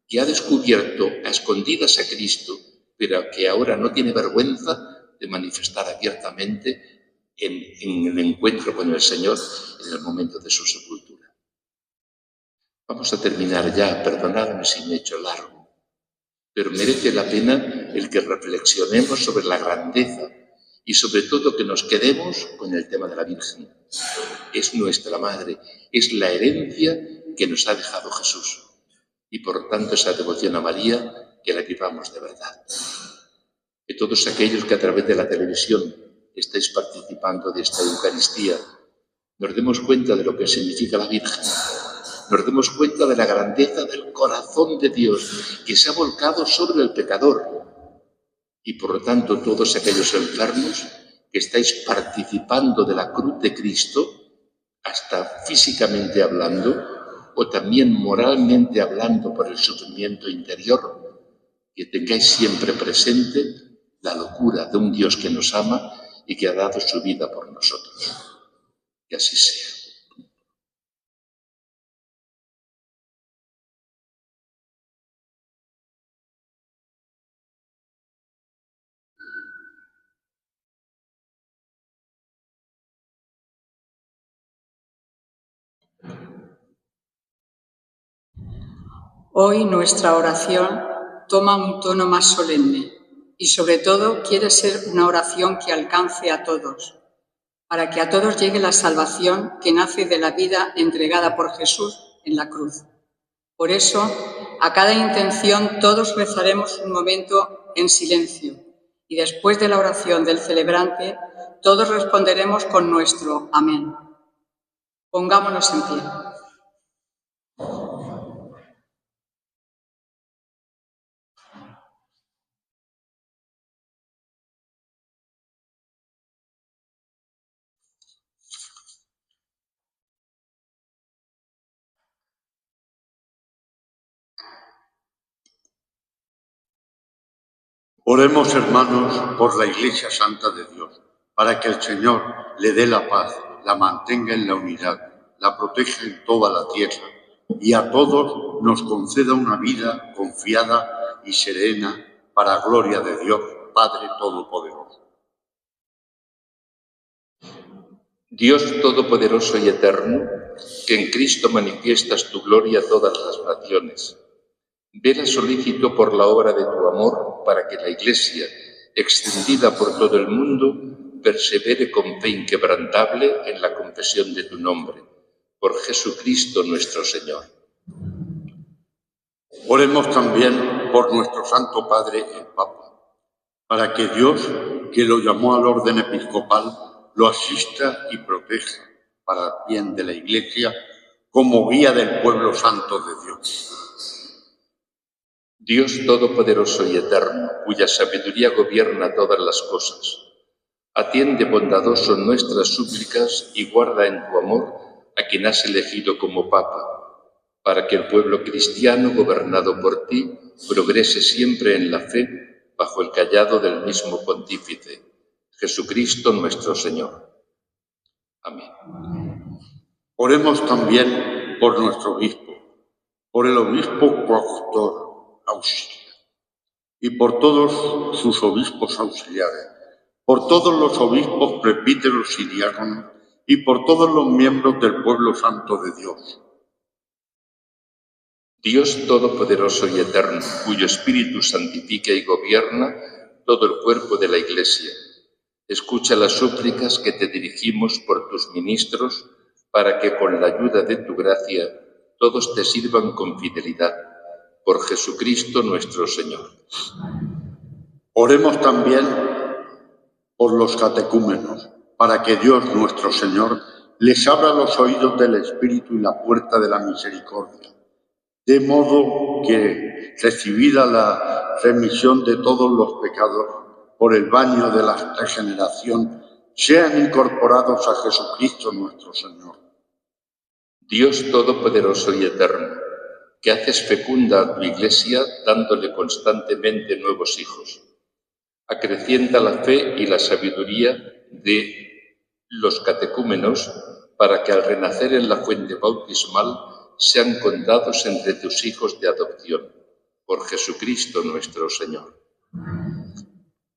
que ha descubierto a escondidas a Cristo, pero que ahora no tiene vergüenza de manifestar abiertamente en el encuentro con el Señor en el momento de su sepultura. Vamos a terminar ya, perdonadme si me he hecho largo, pero merece la pena el que reflexionemos sobre la grandeza y sobre todo que nos quedemos con el tema de la Virgen. Es nuestra Madre, es la herencia que nos ha dejado Jesús y por tanto esa devoción a María que la vivamos de verdad. Que todos aquellos que a través de la televisión estáis participando de esta Eucaristía nos demos cuenta de lo que significa la Virgen, nos demos cuenta de la grandeza del corazón de Dios que se ha volcado sobre el pecador y por lo tanto todos aquellos enfermos que estáis participando de la cruz de Cristo, hasta físicamente hablando o también moralmente hablando por el sufrimiento interior, que tengáis siempre presente la locura de un Dios que nos ama y que ha dado su vida por nosotros. Que así sea. Hoy nuestra oración toma un tono más solemne y sobre todo quiere ser una oración que alcance a todos, para que a todos llegue la salvación que nace de la vida entregada por Jesús en la cruz. Por eso, a cada intención todos rezaremos un momento en silencio y después de la oración del celebrante todos responderemos con nuestro amén. Pongámonos en pie. Oremos, hermanos, por la Iglesia Santa de Dios, para que el Señor le dé la paz, la mantenga en la unidad, la proteja en toda la tierra y a todos nos conceda una vida confiada y serena para gloria de Dios, Padre Todopoderoso. Dios Todopoderoso y Eterno, que en Cristo manifiestas tu gloria a todas las naciones, vela solícito por la obra de tu amor para que la Iglesia, extendida por todo el mundo, persevere con fe inquebrantable en la confesión de tu nombre, por Jesucristo nuestro Señor. Oremos también por nuestro Santo Padre, el Papa, para que Dios, que lo llamó al orden episcopal, lo asista y proteja para el bien de la Iglesia como guía del pueblo santo de Dios. Dios Todopoderoso y Eterno, cuya sabiduría gobierna todas las cosas, atiende bondadoso nuestras súplicas y guarda en tu amor a quien has elegido como Papa, para que el pueblo cristiano gobernado por ti progrese siempre en la fe bajo el cayado del mismo Pontífice, Jesucristo nuestro Señor. Amén. Oremos también por nuestro obispo, por el obispo coautor, auxiliar, y por todos sus obispos auxiliares, por todos los obispos, presbíteros y diáconos, y por todos los miembros del pueblo santo de Dios. Dios Todopoderoso y Eterno, cuyo Espíritu santifica y gobierna todo el cuerpo de la Iglesia, escucha las súplicas que te dirigimos por tus ministros, para que con la ayuda de tu gracia todos te sirvan con fidelidad. Por Jesucristo nuestro Señor. Oremos también por los catecúmenos, para que Dios nuestro Señor les abra los oídos del Espíritu y la puerta de la misericordia, de modo que, recibida la remisión de todos los pecados por el baño de la regeneración, sean incorporados a Jesucristo nuestro Señor. Dios Todopoderoso y Eterno, que haces fecunda a tu Iglesia dándole constantemente nuevos hijos. Acrecienta la fe y la sabiduría de los catecúmenos para que al renacer en la fuente bautismal sean contados entre tus hijos de adopción. Por Jesucristo nuestro Señor.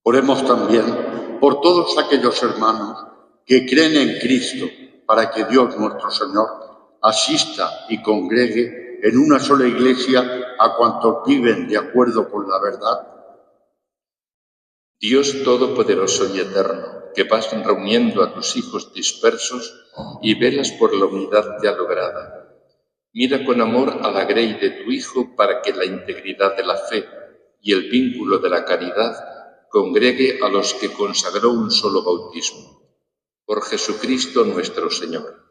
Oremos también por todos aquellos hermanos que creen en Cristo, para que Dios nuestro Señor asista y congregue en una sola Iglesia a cuantos viven de acuerdo con la verdad? Dios Todopoderoso y Eterno, que vas reuniendo a tus hijos dispersos y velas por la unidad ya lograda. Mira con amor a la grey de tu Hijo para que la integridad de la fe y el vínculo de la caridad congregue a los que consagró un solo bautismo. Por Jesucristo nuestro Señor.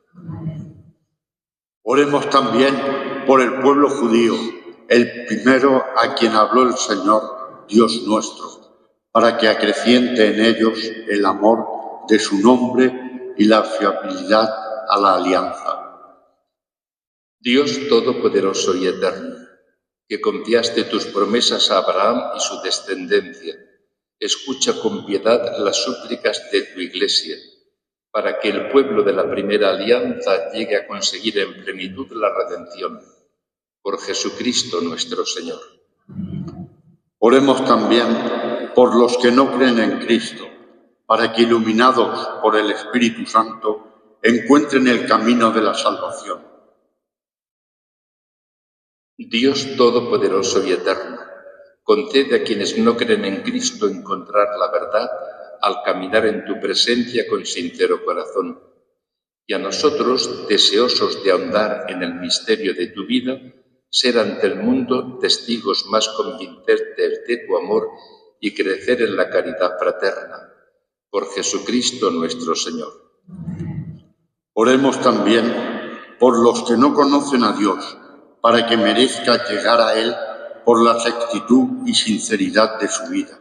Oremos también por el pueblo judío, el primero a quien habló el Señor, Dios nuestro, para que acreciente en ellos el amor de su nombre y la fiabilidad a la alianza. Dios Todopoderoso y Eterno, que confiaste tus promesas a Abraham y su descendencia, escucha con piedad las súplicas de tu Iglesia, para que el pueblo de la primera alianza llegue a conseguir en plenitud la redención. Por Jesucristo nuestro Señor. Oremos también por los que no creen en Cristo, para que, iluminados por el Espíritu Santo, encuentren el camino de la salvación. Dios Todopoderoso y Eterno, concede a quienes no creen en Cristo encontrar la verdad al caminar en tu presencia con sincero corazón. Y a nosotros, deseosos de ahondar en el misterio de tu vida, ser ante el mundo testigos más convincentes de tu amor y crecer en la caridad fraterna. Por Jesucristo nuestro Señor. Oremos también por los que no conocen a Dios, para que merezca llegar a Él por la rectitud y sinceridad de su vida.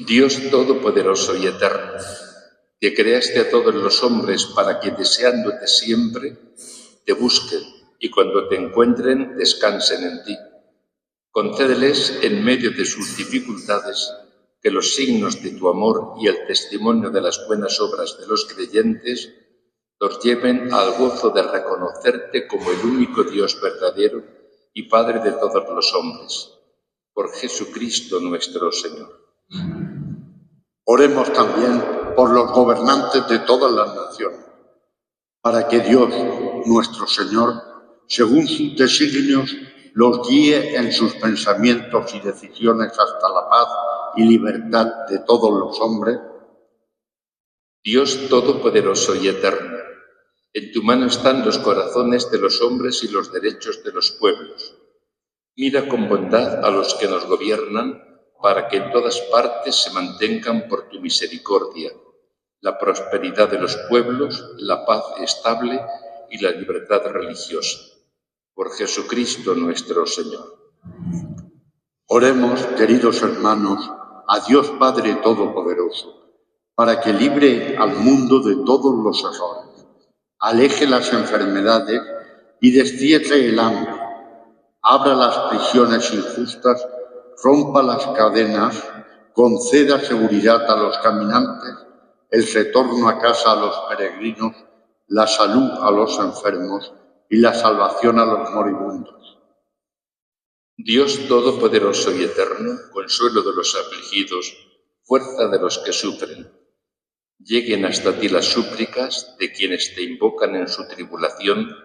Dios Todopoderoso y Eterno, que creaste a todos los hombres para que, deseándote siempre, te busquen y cuando te encuentren descansen en ti. Concédeles, en medio de sus dificultades, que los signos de tu amor y el testimonio de las buenas obras de los creyentes los lleven al gozo de reconocerte como el único Dios verdadero y Padre de todos los hombres. Por Jesucristo nuestro Señor. Oremos también por los gobernantes de todas las naciones, para que Dios, nuestro Señor, según sus designios, los guíe en sus pensamientos y decisiones hasta la paz y libertad de todos los hombres. Dios Todopoderoso y Eterno, en tu mano están los corazones de los hombres y los derechos de los pueblos. Mira con bondad a los que nos gobiernan, para que en todas partes se mantengan por tu misericordia la prosperidad de los pueblos, la paz estable y la libertad religiosa. Por Jesucristo nuestro Señor. Oremos, queridos hermanos, a Dios Padre Todopoderoso, para que libre al mundo de todos los errores, aleje las enfermedades y destierre el hambre, abra las prisiones injustas, rompa las cadenas, conceda seguridad a los caminantes, el retorno a casa a los peregrinos, la salud a los enfermos y la salvación a los moribundos. Dios Todopoderoso y Eterno, consuelo de los afligidos, fuerza de los que sufren, lleguen hasta ti las súplicas de quienes te invocan en su tribulación,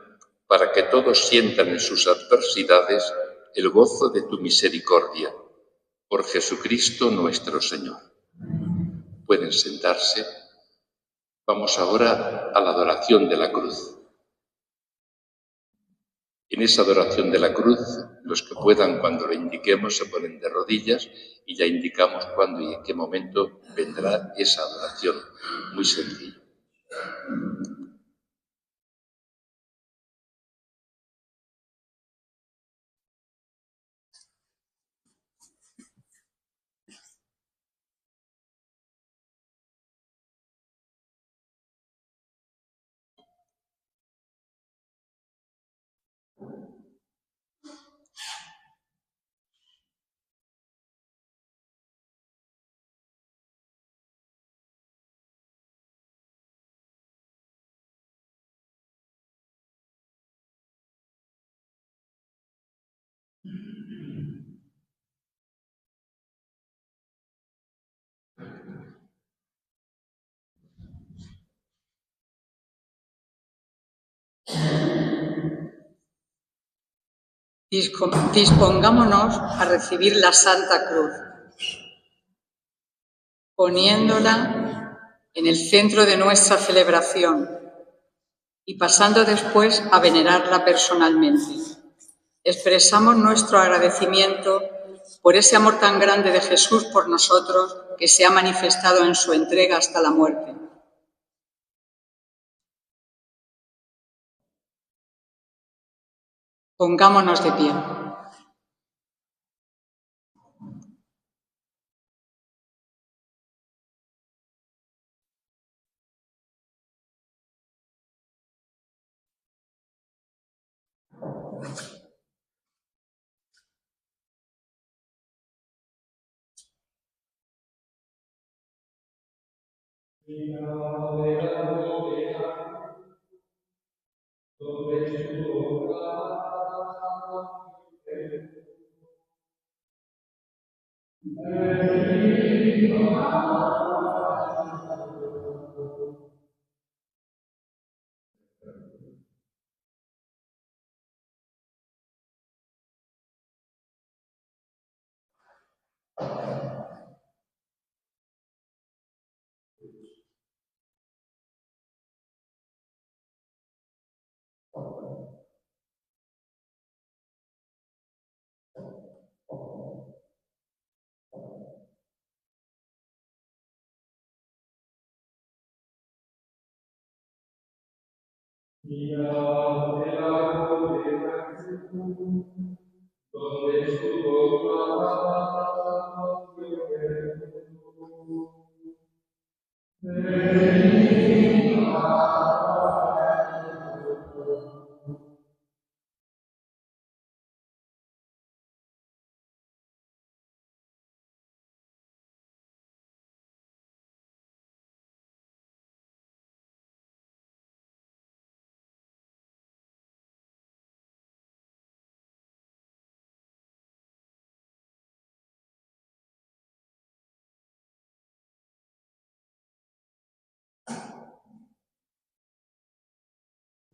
para que todos sientan en sus adversidades el gozo de tu misericordia. Por Jesucristo nuestro Señor. Pueden sentarse. Vamos ahora a la adoración de la cruz. En esa adoración de la cruz, los que puedan, cuando lo indiquemos, se ponen de rodillas y ya indicamos cuándo y en qué momento vendrá esa adoración. Muy sencillo. Dispongámonos a recibir la Santa Cruz, poniéndola en el centro de nuestra celebración y pasando después a venerarla personalmente. Expresamos nuestro agradecimiento por ese amor tan grande de Jesús por nosotros que se ha manifestado en su entrega hasta la muerte. Pongámonos de pie.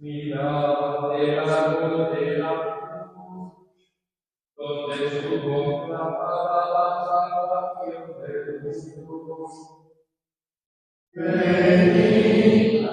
Mirad el árbol de la cruz, donde estuvo clavada la salvación del mundo. Venid a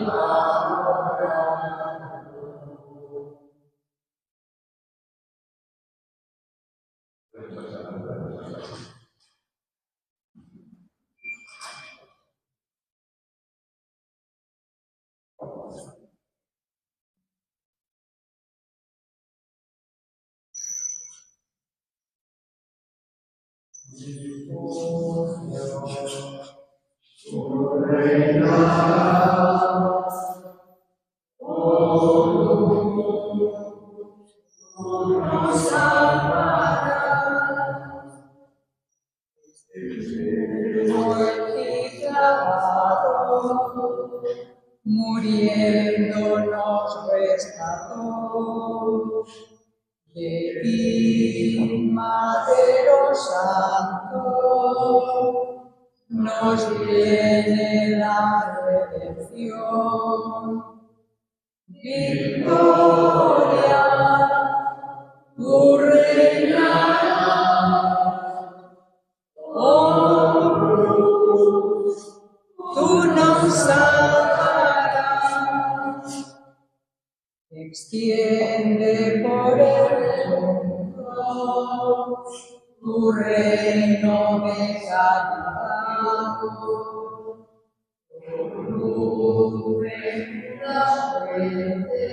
Muriendo nos rescató, de ti, Madero Santo, nos viene la redención. Victoria, tu reinarás, oh cruz, tú nos salvarás. Extiende por el mundo tu reino de caridad. Luz en la fuente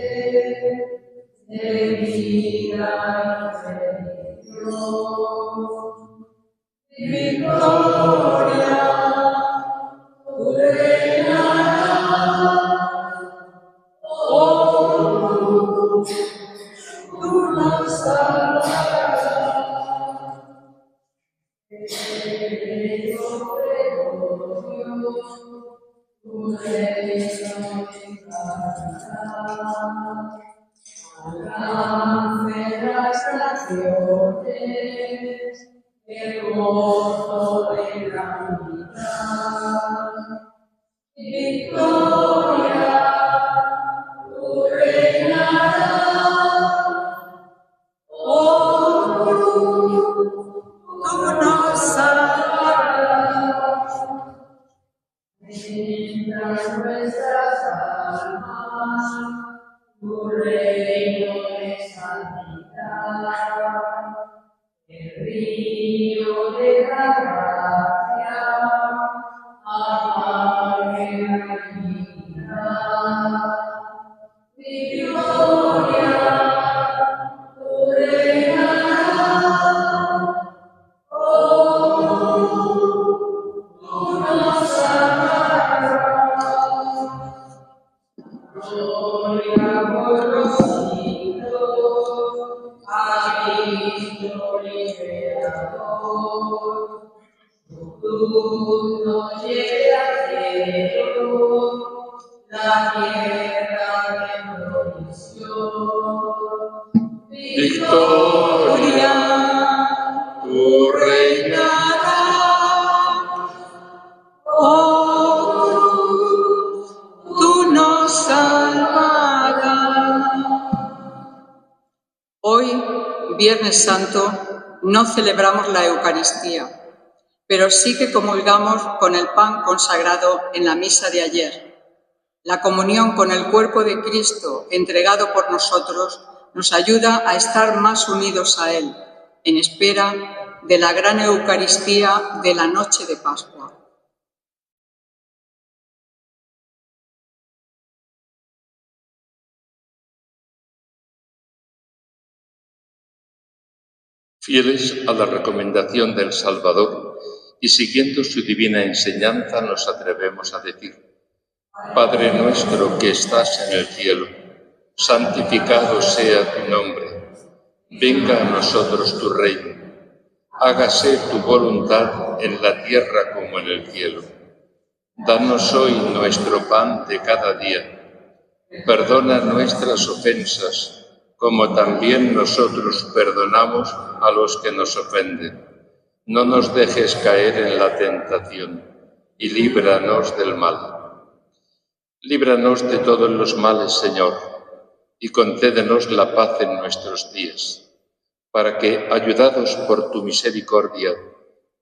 de vida y religión. Victoria, tu reinarás, oh cruz, tú nos salvarás. Tu reino alcance las naciones, el gozo de la unidad. Victoria, tu reinarás, oh río de gracia, Ave María, mi gloria, tu reinarás, tú nos salvarás. Gloria por los siglos a Cristo liberador. Tu cruz nos lleve al cielo, la tierra de provisión. Victoria, tú reinarás. Oh, tú nos salvarás. Hoy, Viernes Santo, no celebramos la Eucaristía, pero sí que comulgamos con el pan consagrado en la misa de ayer. La comunión con el cuerpo de Cristo entregado por nosotros nos ayuda a estar más unidos a Él, en espera de la gran Eucaristía de la noche de Pascua. Fieles a la recomendación del Salvador y siguiendo su divina enseñanza nos atrevemos a decir: Padre nuestro que estás en el cielo, santificado sea tu nombre. Venga a nosotros tu reino. Hágase tu voluntad en la tierra como en el cielo. Danos hoy nuestro pan de cada día. Perdona nuestras ofensas, como también nosotros perdonamos a los que nos ofenden. No nos dejes caer en la tentación, y líbranos del mal. Líbranos de todos los males, Señor, y concédenos la paz en nuestros días, para que, ayudados por tu misericordia,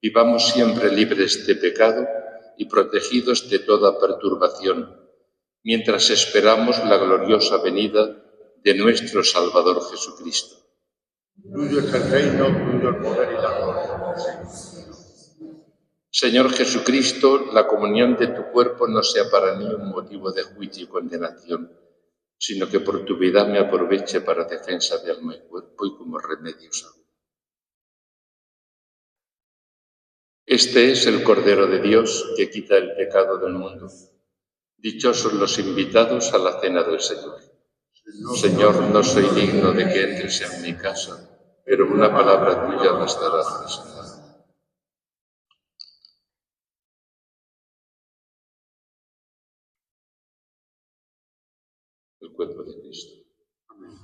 vivamos siempre libres de pecado y protegidos de toda perturbación, mientras esperamos la gloriosa venida de nuestro Salvador Jesucristo. Tuyo es el reino, tuyo el poder y la gloria. Señor Jesucristo, la comunión de tu cuerpo no sea para mí un motivo de juicio y condenación, sino que por tu vida me aproveche para defensa de alma y cuerpo y como remedio salud. Este es el Cordero de Dios que quita el pecado del mundo. Dichosos los invitados a la cena del Señor. Señor, no soy digno de que entres en mi casa, pero una palabra tuya bastará para sanar. El cuerpo de Cristo. Amén.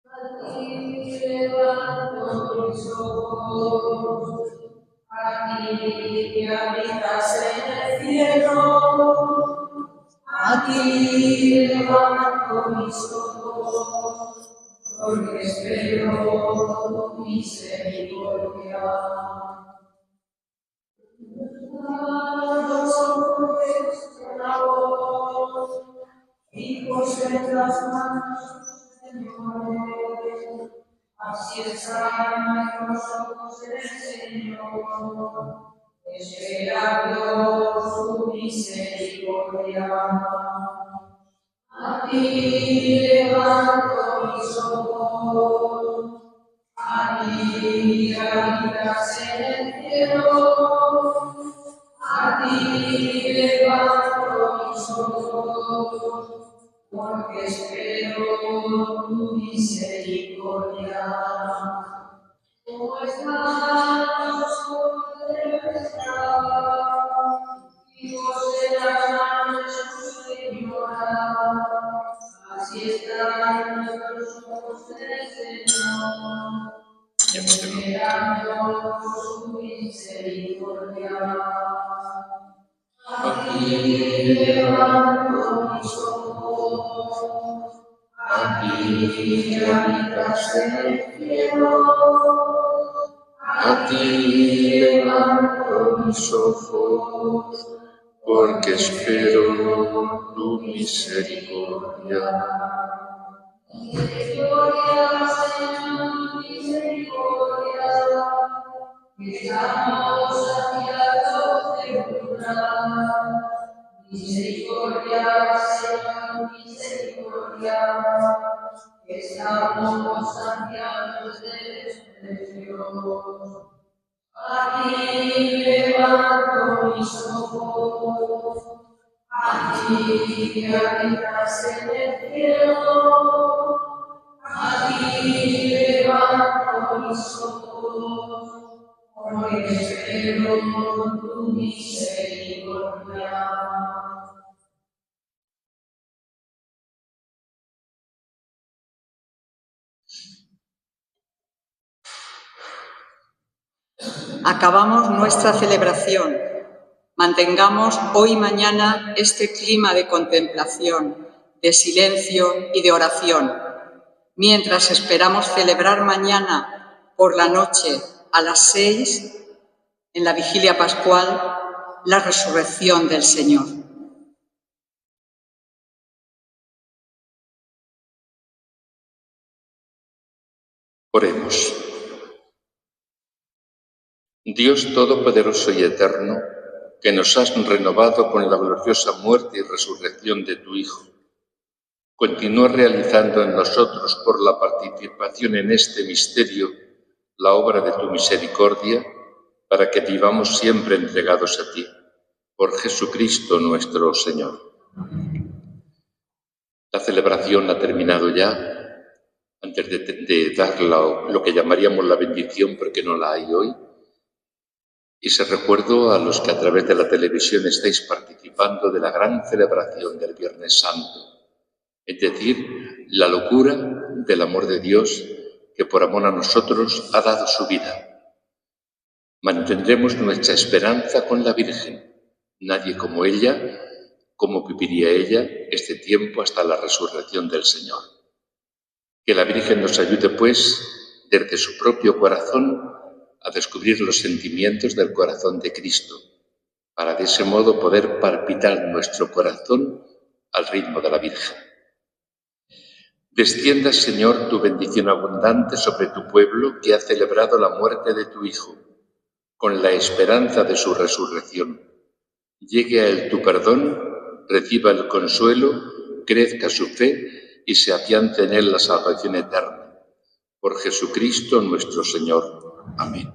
A ti levanto mis ojos, a ti que habitas en el cielo. A ti levanto mis ojos, porque espero tu misericordia. Los hombres con la voz, hijos en las manos, Señor. Así están los ojos del Señor, esperando su misericordia. A ti levanto mis ojos, a ti que habitas en el cielo. A ti levanto mis ojos, porque espero tu misericordia. Como están los ojos de nuestra, hijos de las manos de tu Señora, así están los ojos del Señor, esperando su misericordia. A ti levanto mis ojos, a ti que habitas en el cielo. A ti levanto mis ojos, porque espero tu misericordia. Misericordia, Señor, misericordia, que estamos saciados de bondad. Misericordia, Señor, misericordia, que estamos saciados de desprecio. A ti levanto mis ojos, a ti que habitas en el cielo, a ti levanto mis ojos, porque espero tu misericordia. Acabamos nuestra celebración. Mantengamos hoy y mañana este clima de contemplación, de silencio y de oración, mientras esperamos celebrar mañana por la noche a las 6, en la vigilia pascual, la resurrección del Señor. Oremos. Dios Todopoderoso y Eterno, que nos has renovado con la gloriosa muerte y resurrección de tu Hijo, continúa realizando en nosotros, por la participación en este misterio, la obra de tu misericordia, para que vivamos siempre entregados a ti, por Jesucristo nuestro Señor. La celebración ha terminado ya. Antes de dar lo que llamaríamos la bendición, porque no la hay hoy, y se recuerdo a los que a través de la televisión estáis participando de la gran celebración del Viernes Santo, es decir, la locura del amor de Dios que por amor a nosotros ha dado su vida. Mantendremos nuestra esperanza con la Virgen. Nadie como ella, cómo viviría ella este tiempo hasta la resurrección del Señor. Que la Virgen nos ayude, pues, desde su propio corazón, a descubrir los sentimientos del corazón de Cristo, para de ese modo poder palpitar nuestro corazón al ritmo de la Virgen. Descienda, Señor, tu bendición abundante sobre tu pueblo que ha celebrado la muerte de tu Hijo, con la esperanza de su resurrección. Llegue a él tu perdón, reciba el consuelo, crezca su fe y se afiance en él la salvación eterna. Por Jesucristo nuestro Señor. Amén.